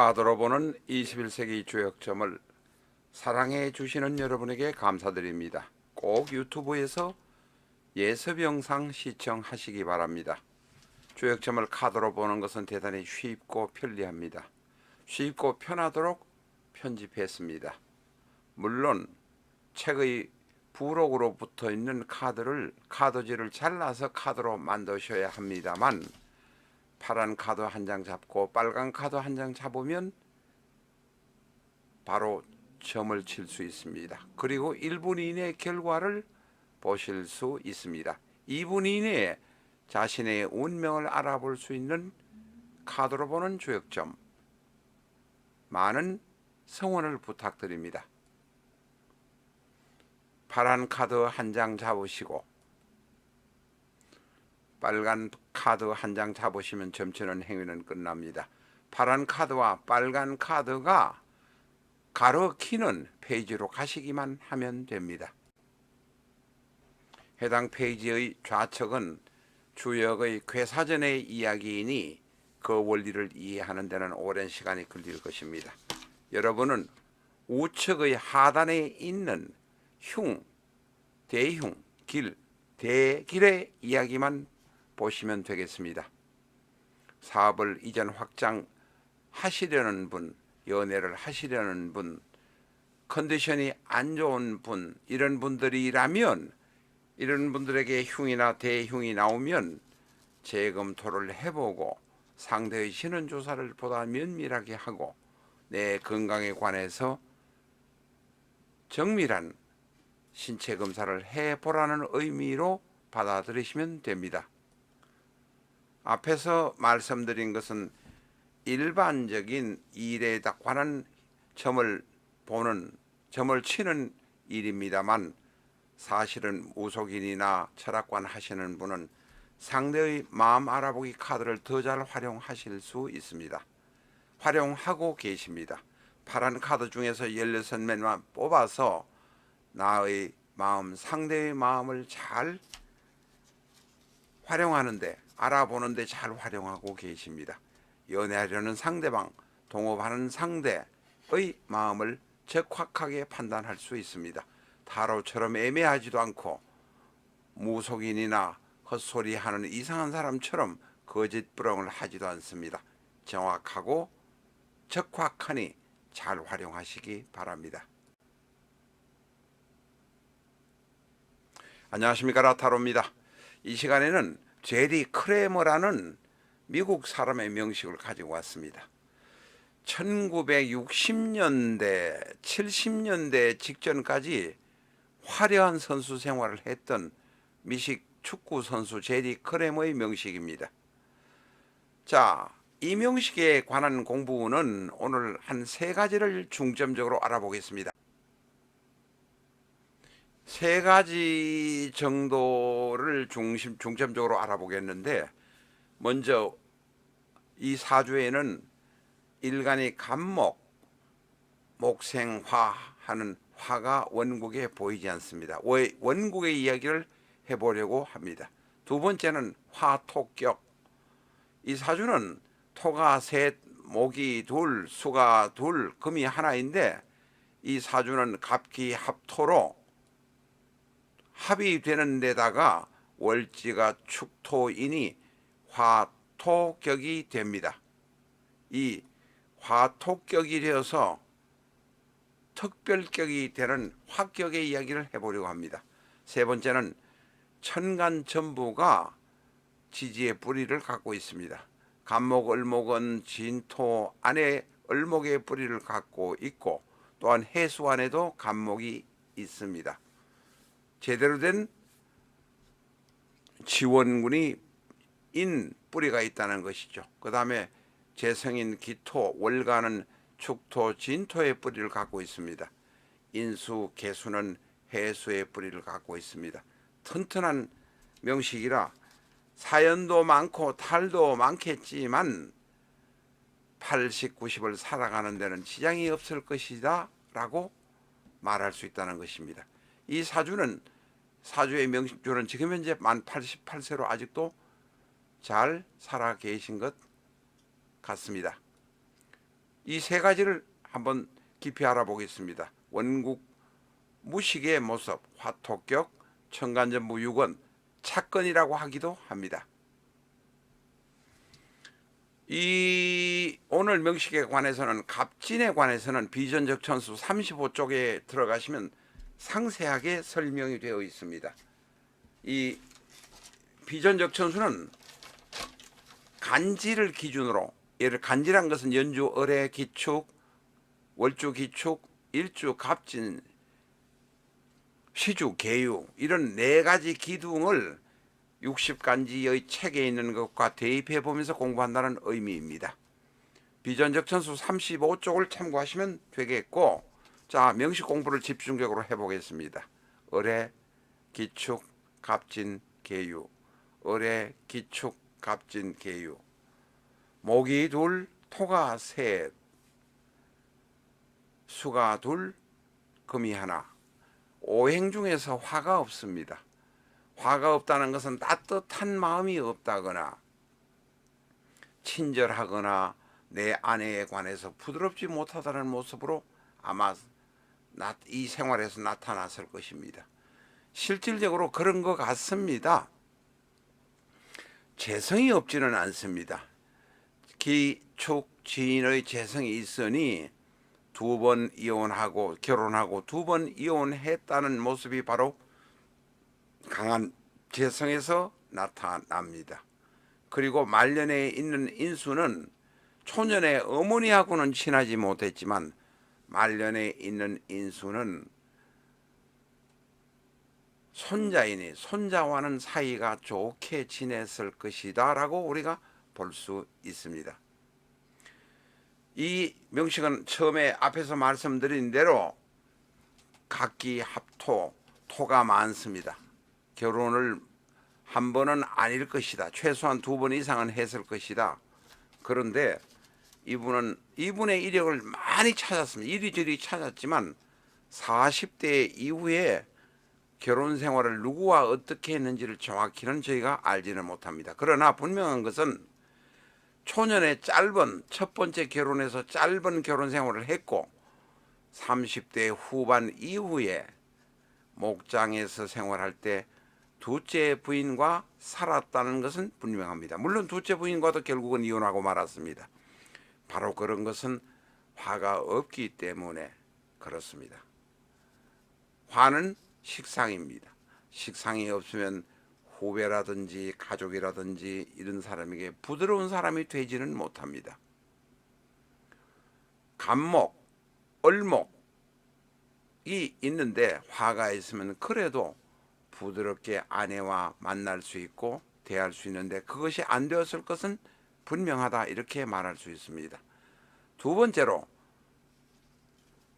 카드로 보는 21세기 주역점을 사랑해 주시는 여러분에게 감사드립니다. 꼭 유튜브에서 예습 영상 시청하시기 바랍니다. 주역점을 카드로 보는 것은 대단히 쉽고 편리합니다. 쉽고 편하도록 편집했습니다. 물론 책의 부록으로 붙어 있는 카드지를 잘라서 카드로 만드셔야 합니다만, 파란 카드 한 장 잡고 빨간 카드 한 장 잡으면 바로 점을 칠 수 있습니다. 그리고 1분 이내 결과를 보실 수 있습니다. 2분 이내에 자신의 운명을 알아볼 수 있는 카드로 보는 주역점, 많은 성원을 부탁드립니다. 파란 카드 한 장 잡으시고 빨간 카드 한 장 잡으시면 점치는 행위는 끝납니다. 파란 카드와 빨간 카드가 가로키는 페이지로 가시기만 하면 됩니다. 해당 페이지의 좌측은 주역의 괴사전의 이야기이니 그 원리를 이해하는 데는 오랜 시간이 걸릴 것입니다. 여러분은 우측의 하단에 있는 흉, 대흉, 길, 대길의 이야기만 보시면 되겠습니다. 사업을 이전 확장하시려는 분, 연애를 하시려는 분, 컨디션이 안 좋은 분, 이런 분들이라면, 이런 분들에게 흉이나 대흉이 나오면 재검토를 해보고 상대의 신원조사를 보다 면밀하게 하고 내 건강에 관해서 정밀한 신체 검사를 해보라는 의미로 받아들이시면 됩니다. 앞에서 말씀드린 것은 일반적인 일에 관한 점을 치는 일입니다만, 사실은 무속인이나 철학관 하시는 분은 상대의 마음 알아보기 카드를 더 잘 활용하실 수 있습니다. 활용하고 계십니다. 파란 카드 중에서 16枚만 뽑아서 나의 마음, 상대의 마음을 잘 활용하는데, 알아보는데 잘 활용하고 계십니다. 연애하려는 상대방, 동업하는 상대의 마음을 적확하게 판단할 수 있습니다. 타로처럼 애매하지도 않고 무속인이나 헛소리하는 이상한 사람처럼 거짓부렁을 하지도 않습니다. 정확하고 적확하니 잘 활용하시기 바랍니다. 안녕하십니까, 라타로입니다. 이 시간에는 제리 크레머라는 미국 사람의 명식을 가지고 왔습니다. 1960년대, 70년대 직전까지 화려한 선수 생활을 했던 미식 축구 선수 제리 크레머의 명식입니다. 자, 이 명식에 관한 공부는 오늘 한 3가지를 중점적으로 알아보겠습니다. 3가지 정도를 중점적으로 알아보겠는데, 먼저 이 사주에는 일간이 간목, 목생화 하는 화가 원국에 보이지 않습니다. 원국의 이야기를 해보려고 합니다. 두 번째는 화토격. 이 사주는 토가 셋, 목이 둘, 수가 둘, 금이 하나인데, 이 사주는 갑기합토로 합이 되는 데다가 월지가 축토이니 화토격이 됩니다. 이 화토격이 되어서 특별격이 되는 화격의 이야기를 해보려고 합니다. 세 번째는 천간전부가 지지의 뿌리를 갖고 있습니다. 간목, 을목은 진토 안에 을목의 뿌리를 갖고 있고, 또한 해수 안에도 간목이 있습니다. 제대로 된 지원군이 인 뿌리가 있다는 것이죠. 그 다음에 재성인 기토, 월간은 축토, 진토의 뿌리를 갖고 있습니다. 인수, 개수는 해수의 뿌리를 갖고 있습니다. 튼튼한 명식이라 사연도 많고 탈도 많겠지만 80, 90을 살아가는 데는 지장이 없을 것이다 라고 말할 수 있다는 것입니다. 이 사주의 명식주는 지금 현재 만 88세로 아직도 잘 살아 계신 것 같습니다. 이 세 가지를 한번 깊이 알아보겠습니다. 원국 무식의 모습, 화토격, 천간전부 6원, 착건이라고 하기도 합니다. 이 오늘 명식에 관해서는 갑진에 관해서는 비전적 천수 35쪽에 들어가시면 상세하게 설명이 되어 있습니다. 이 비전적 천수는 간지를 기준으로, 예를 간지란 것은 연주, 을의 기축, 월주 기축, 일주 갑진, 시주, 계유 이런 네 가지 기둥을 60간지의 책에 있는 것과 대입해 보면서 공부한다는 의미입니다. 비전적 천수 35쪽을 참고하시면 되겠고, 자, 명식 공부를 집중적으로 해보겠습니다. 을의 기축, 갑진, 계유, 을의 기축, 갑진, 계유. 목이 둘, 토가 셋, 수가 둘, 금이 하나. 오행 중에서 화가 없습니다. 화가 없다는 것은 따뜻한 마음이 없다거나 친절하거나 내 아내에 관해서 부드럽지 못하다는 모습으로 아마 이 생활에서 나타났을 것입니다. 실질적으로 그런 것 같습니다. 재성이 없지는 않습니다. 기축 지인의 재성이 있으니 2번 이혼하고 결혼하고 2번 이혼했다는 모습이 바로 강한 재성에서 나타납니다. 그리고 말년에 있는 인수는 초년에 어머니하고는 친하지 못했지만 말년에 있는 인수는 손자이니 손자와는 사이가 좋게 지냈을 것이다 라고 우리가 볼 수 있습니다. 이 명식은 처음에 앞에서 말씀드린 대로 각기 합토, 토가 많습니다. 결혼을 한 번은 아닐 것이다. 최소한 2번 이상은 했을 것이다. 그런데 이분의 이력을 많이 찾았습니다. 이리저리 찾았지만 40대 이후에 결혼 생활을 누구와 어떻게 했는지를 정확히는 저희가 알지는 못합니다. 그러나 분명한 것은 초년에 첫 번째 결혼에서 짧은 결혼 생활을 했고 30대 후반 이후에 목장에서 생활할 때 둘째 부인과 살았다는 것은 분명합니다. 물론 둘째 부인과도 결국은 이혼하고 말았습니다. 바로 그런 것은 화가 없기 때문에 그렇습니다. 화는 식상입니다. 식상이 없으면 후배라든지 가족이라든지 이런 사람에게 부드러운 사람이 되지는 못합니다. 간목, 을목이 있는데 화가 있으면 그래도 부드럽게 아내와 만날 수 있고 대할 수 있는데 그것이 안 되었을 것은 분명하다 이렇게 말할 수 있습니다. 두 번째로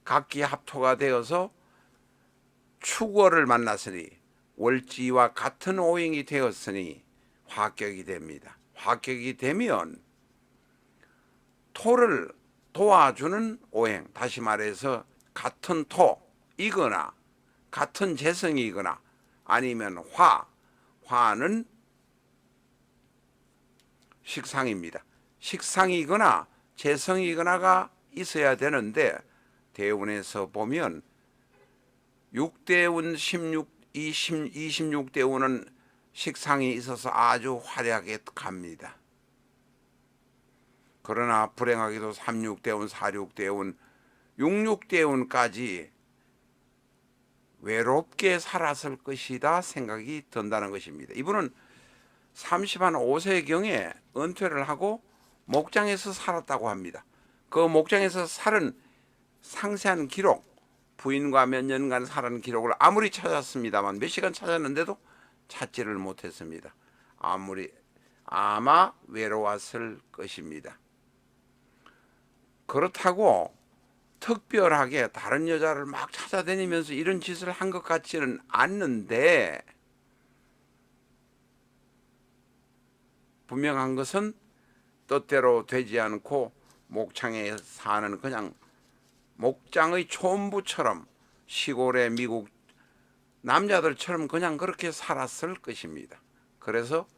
각기 합토가 되어서 축월을 만났으니 월지와 같은 오행이 되었으니 화격이 됩니다. 화격이 되면 토를 도와주는 오행, 다시 말해서 같은 토이거나 같은 재성이거나 아니면 화는 식상입니다. 식상이거나 재성이거나가 있어야 되는데 대운에서 보면 6대운 26대운은 식상이 있어서 아주 화려하게 갑니다. 그러나 불행하게도 36대운, 46대운, 66대운까지 외롭게 살았을 것이다 생각이 든다는 것입니다. 이분은 35세경에 은퇴를 하고 목장에서 살았다고 합니다. 그 목장에서 살은 상세한 기록, 부인과 몇 년간 살은 기록을 아무리 찾았습니다만 몇 시간 찾았는데도 찾지를 못했습니다. 아마 외로웠을 것입니다. 그렇다고 특별하게 다른 여자를 막 찾아다니면서 이런 짓을 한 것 같지는 않는데 분명한 것은 뜻대로 되지 않고 목장에 사는 그냥 목장의 촌부처럼 시골의 미국 남자들처럼 그냥 그렇게 살았을 것입니다. 그래서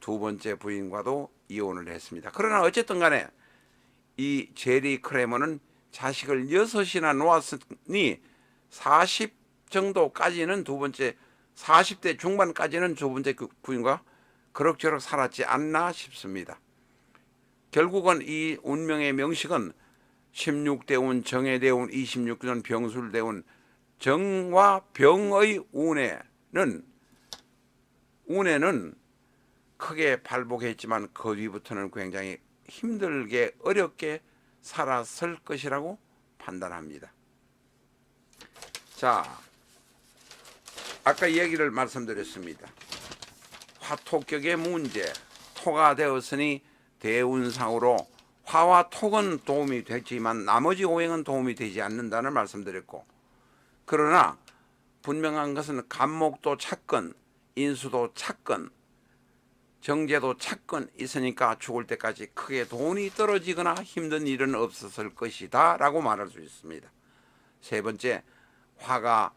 두 번째 부인과도 이혼을 했습니다. 그러나 어쨌든 간에 이 제리 크레머는 자식을 6이나 놓았으니 40 정도까지는 두 번째, 40대 중반까지는 두 번째 부인과 그럭저럭 살았지 않나 싶습니다. 결국은 이 운명의 명식은 16대운, 정해대운, 26년 병술대운, 정과 병의 운에는 크게 발복했지만 그 뒤부터는 굉장히 힘들게 어렵게 살았을 것이라고 판단합니다. 자, 아까 얘기를 말씀드렸습니다. 화토격의 문제, 토가 되었으니 대운상으로 화와 톡은 도움이 되지만 나머지 오행은 도움이 되지 않는다는 말씀드렸고, 그러나 분명한 것은 간목도 찾건 인수도 찾건 정제도 찾건 있으니까 죽을 때까지 크게 돈이 떨어지거나 힘든 일은 없었을 것이다 라고 말할 수 있습니다. 세 번째, 화가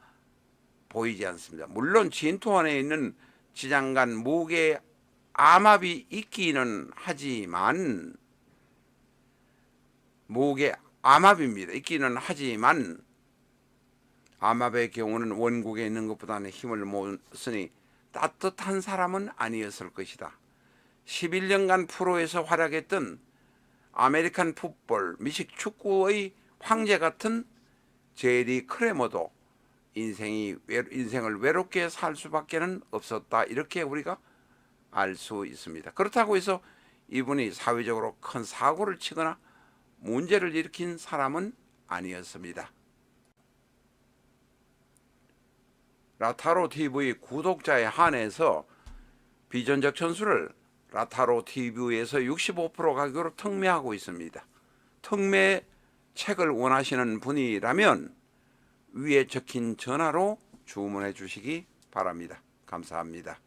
보이지 않습니다. 물론 진토 안에 있는 지장간 무게 암압이 있기는 하지만, 무게 암압입니다. 있기는 하지만 암압의 경우는 원국에 있는 것보다는 힘을 못 쓰니 따뜻한 사람은 아니었을 것이다. 11년간 프로에서 활약했던 아메리칸 풋볼, 미식 축구의 황제 같은 제리 크레머도 인생을 외롭게 살 수밖에는 없었다. 이렇게 우리가 알 수 있습니다. 그렇다고 해서 이분이 사회적으로 큰 사고를 치거나 문제를 일으킨 사람은 아니었습니다. 라타로 TV 구독자에 한해서 비전적 천수를 라타로 TV에서 65% 가격으로 특매하고 있습니다. 특매 책을 원하시는 분이라면 위에 적힌 전화로 주문해 주시기 바랍니다. 감사합니다.